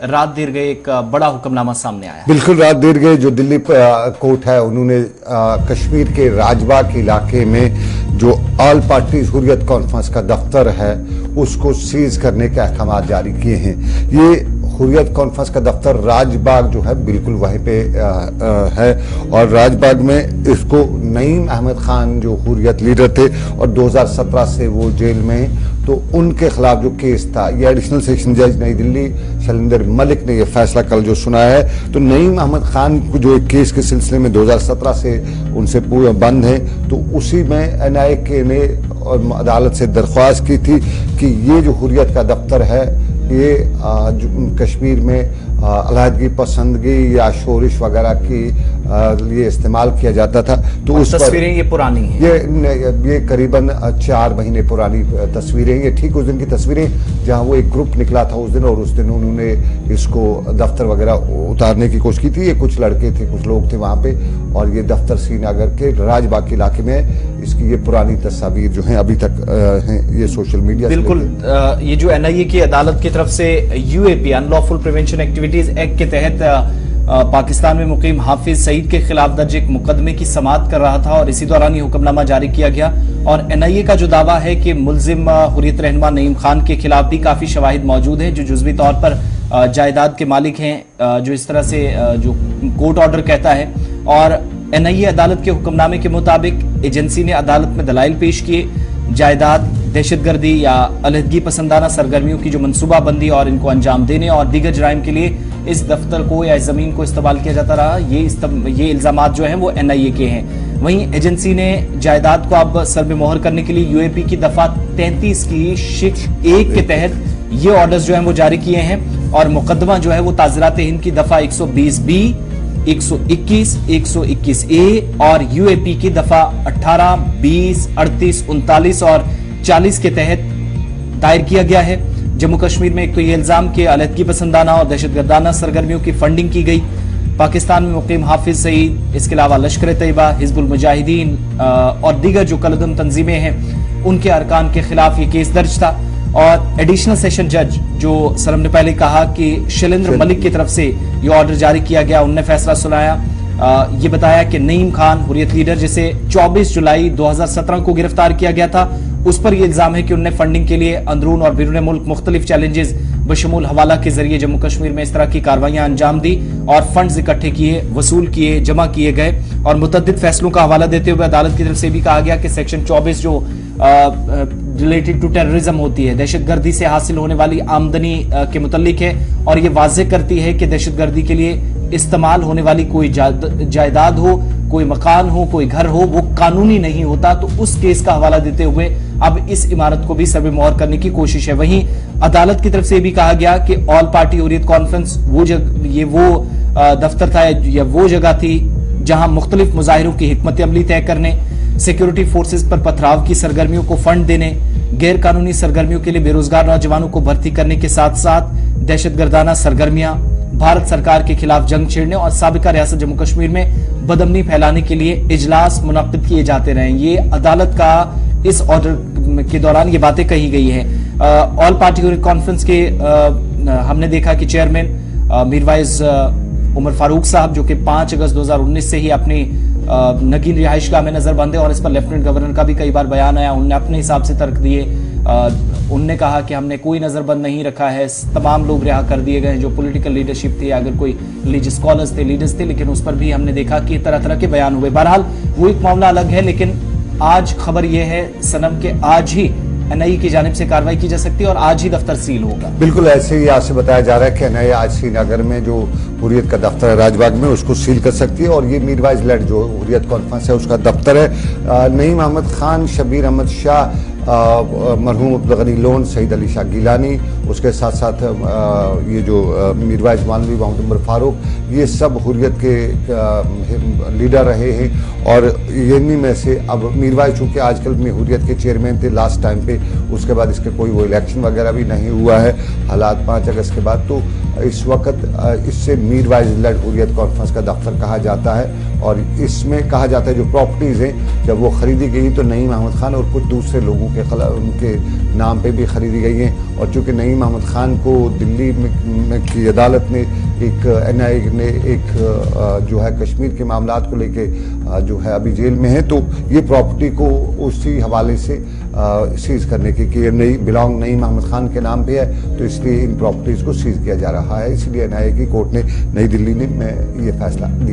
रात देर गए एक बड़ा हुक्मनामा सामने आया। बिल्कुल, रात देर गए जो दिल्ली कोर्ट है उन्होंने कश्मीर के राजबाग इलाके में जो ऑल पार्टीज हुर्रियत कॉन्फ्रेंस का दफ्तर है उसको सीज करने के अहकाम जारी किए हैं। ये हुर्रियत कॉन्फ्रेंस का दफ्तर राजबाग जो है बिल्कुल वहीं पे है और राजबाग में इसको नईम अहमद खान जो हुर्रियत लीडर थे और 2017 से वो जेल में हैं, तो उनके खिलाफ जो केस था ये एडिशनल सेशन जज नई दिल्ली शैलेंद्र मलिक ने ये फैसला कल जो सुनाया है। तो नईम अहमद खान को जो एक केस के सिलसिले में 2017 से उनसे पूरा बंद है, तो उसी में NIA ने अदालत से दरख्वास्त की थी कि ये जो हुर्रियत का दफ्तर है ये कश्मीर में अलहदगी पसंदगी या शोरिश वगैरह की लिए इस्तेमाल किया जाता था। तो उस तस्वीरें ये पुरानी हैं, ये करीबन 4 महीने पुरानी तस्वीरें, ये ठीक उस दिन की तस्वीरें जहां वो एक ग्रुप निकला था उस दिन, और उस दिन उन्होंने इसको दफ्तर वगैरह उतारने की कोशिश की थी। ये कुछ लड़के थे, कुछ लोग थे वहां पे, और ये दफ्तर श्रीनगर के राजबाग के इलाके में इसकी ये पुरानी तस्वीर जो है अभी तक हैं ये सोशल मीडिया। बिल्कुल, ये जो NIA की अदालत की तरफ से UAP unlawful prevention activities act के तहत पाकिस्तान में मुकीम हाफिज सईद के खिलाफ दर्ज एक मुकदमे की समाअत कर रहा था और इसी दौरान ये हुक्मनामा जारी किया गया। और NIA का जो दावा है कि मुल्जिम हुर्रियत रहनुमा नईम खान के खिलाफ भी काफी शवाहिद मौजूद हैं जो जुज़वी तौर पर जायदाद के मालिक हैं, जो इस तरह से जो कोर्ट ऑर्डर कहता है। और NIA अदालत के हुक्मनामे के मुताबिक एजेंसी ने अदालत में दलाइल पेश किए, जायदाद, दहशतगर्दी या अलहदगी पसंदाना सरगर्मियों की जो मनसूबाबंदी और इनको अंजाम देने और दीगर जराइम के लिए इस दफ्तर को या इस जमीन को इस्तेमाल किया जाता रहा, ये इल्जामात जो हैं वो NIA के हैं। वहीं एजेंसी ने जायदाद को अब सर पे मोहर करने के लिए UAP की दफा 33 की शिक्ष 1 के तहत ये ऑर्डर्स जो हैं वो जारी किए हैं और मुकदमा जो है वो ताज़रात हिंद की दफा 120B, 121, 121A और UAP की दफा 18, 20, 38, 39 और 40 के तहत दायर किया गया है। जम्मू कश्मीर में एक तो ये इल्जाम के अलहदगी पसंदाना और दहशतगर्दाना सरगर्मियों की फंडिंग की गई। पाकिस्तान में मुकीम हाफिज सईद, इसके अलावा लश्कर तैयबा, हिजबुल मुजाहिदीन और दीगर जो कलदम तंजीमें हैं उनके अरकान के खिलाफ ये केस दर्ज था। और एडिशनल सेशन जज जो सर हमने पहले कहा कि शैलेंद्र मलिक की तरफ से ये ऑर्डर जारी किया गया, उनने फैसला सुनाया। ये बताया कि नईम खान हुर्रियत लीडर जिसे 24 जुलाई 2017 को गिरफ्तार किया गया था, उस पर यह इल्जाम है कि उन्होंने फंडिंग के लिए अंदरून और बैरून मुल्क मुख्तलिफ चैलेंजेस बशमूल हवाला के जरिए जम्मू कश्मीर में इस तरह की कार्रवाइयां अंजाम दी और फंड्स इकट्ठे किए, वसूल किए, जमा किए गए। और मुतअद्दिद फैसलों का हवाला देते हुए अदालत की तरफ से भी कहा गया कि सेक्शन 24 जो रिलेटेड टू टेररिज्म होती है, दहशतगर्दी से हासिल होने वाली आमदनी के मुतल्लिक है और ये वाज़ेह करती है कि दहशतगर्दी के लिए इस्तेमाल होने वाली कोई जायदाद हो, कोई मकान हो, कोई घर हो, वो कानूनी नहीं होता। तो उस केस का हवाला देते हुए अब इस इमारत को भी सर पे मोहर करने की कोशिश है। वहीं अदालत की तरफ से भी कहा गया कि ऑल पार्टी हुर्रियत कॉन्फ्रेंस वो दफ्तर था या वो जगह थी जहां मुख्तलिफ मुजाहिरों की हिकमत अमली तय करने, सिक्योरिटी फोर्सेज पर पथराव की सरगर्मियों को फंड देने, गैर कानूनी सरगर्मियों के लिए बेरोजगार नौजवानों को भर्ती करने के साथ साथ दहशतगर्दाना सरगर्मियां, भारत सरकार के खिलाफ जंग छेड़ने और साबिका रियासत जम्मू कश्मीर में बदअमनी फैलाने के लिए इजलास मुनक्किद किए जाते रहे। ये अदालत का इस ऑर्डर के दौरान ये बातें कही गई है। ऑल पार्टी हुर्रियत कॉन्फ्रेंस के हमने देखा कि चेयरमैन मीरवाइज उमर फारूक साहब जो कि 5 अगस्त 2019 से ही अपनी नगीन रिहाइशगाह में नजरबंद है और इस पर लेफ्टिनेंट गवर्नर का भी कई बार बयान आया, उन्होंने अपने हिसाब से तर्क दिए। उनने कहा कि हमने कोई नजरबंद नहीं रखा है, तमाम लोग रिहा कर दिए गए जो पॉलिटिकल लीडरशिप थी, अगर कोई रिलीजियस स्कॉलर्स थे, लीडर्स थे, लेकिन उस पर भी हमने देखा कि तरह तरह के बयान हुए। बहरहाल वो एक मामला अलग है, लेकिन आज खबर यह है सनम के आज ही NIA की जानिब से कार्रवाई की जा सकती है और आज ही दफ्तर सील होगा। बिल्कुल ऐसे ही आपसे बताया जा रहा है कि NIA आज श्रीनगर में जो हुर्रियत का दफ्तर है राजबाग में उसको सील कर सकती है और ये मीरवाइज लेड जो हुर्रियत कॉन्फ्रेंस है उसका दफ्तर है। नईम अहमद खान, शबीर अहमद शाह, मरहूम अब्दुल गनी लोन, सईद अली शाह गिलानी, उसके साथ साथ ये जो मीरवाइज मौलवी मोहम्मद उमर फारूक, ये सब हुर्रियत के लीडर रहे हैं। और इन्हीं में से अब मीरवाइज चूँकि आजकल में हुर्रियत के चेयरमैन थे लास्ट टाइम पे, उसके बाद इसके कोई वो इलेक्शन वगैरह भी नहीं हुआ है हालात 5 अगस्त के बाद, तो इस वक्त इससे मीरवाइज लेड हुर्रियत कॉन्फ्रेंस का दफ्तर कहा जाता है। और इसमें कहा जाता है जो प्रॉपर्टीज़ हैं जब वो खरीदी गई तो नईम अहमद खान और कुछ दूसरे लोगों के उनके नाम पे भी खरीदी गई हैं। और चूँकि नईम मोहम्मद खान को दिल्ली में की अदालत ने एक एनआईए ने एक जो है कश्मीर के मामलात को लेके जो है अभी जेल में है, तो ये प्रॉपर्टी को उसी हवाले से सीज करने की कि ये नहीं मोहम्मद खान के नाम पे है, तो इसलिए इन प्रॉपर्टीज को सीज किया जा रहा है। इसलिए एनआईए की कोर्ट ने नई दिल्ली में ये फैसला दिया।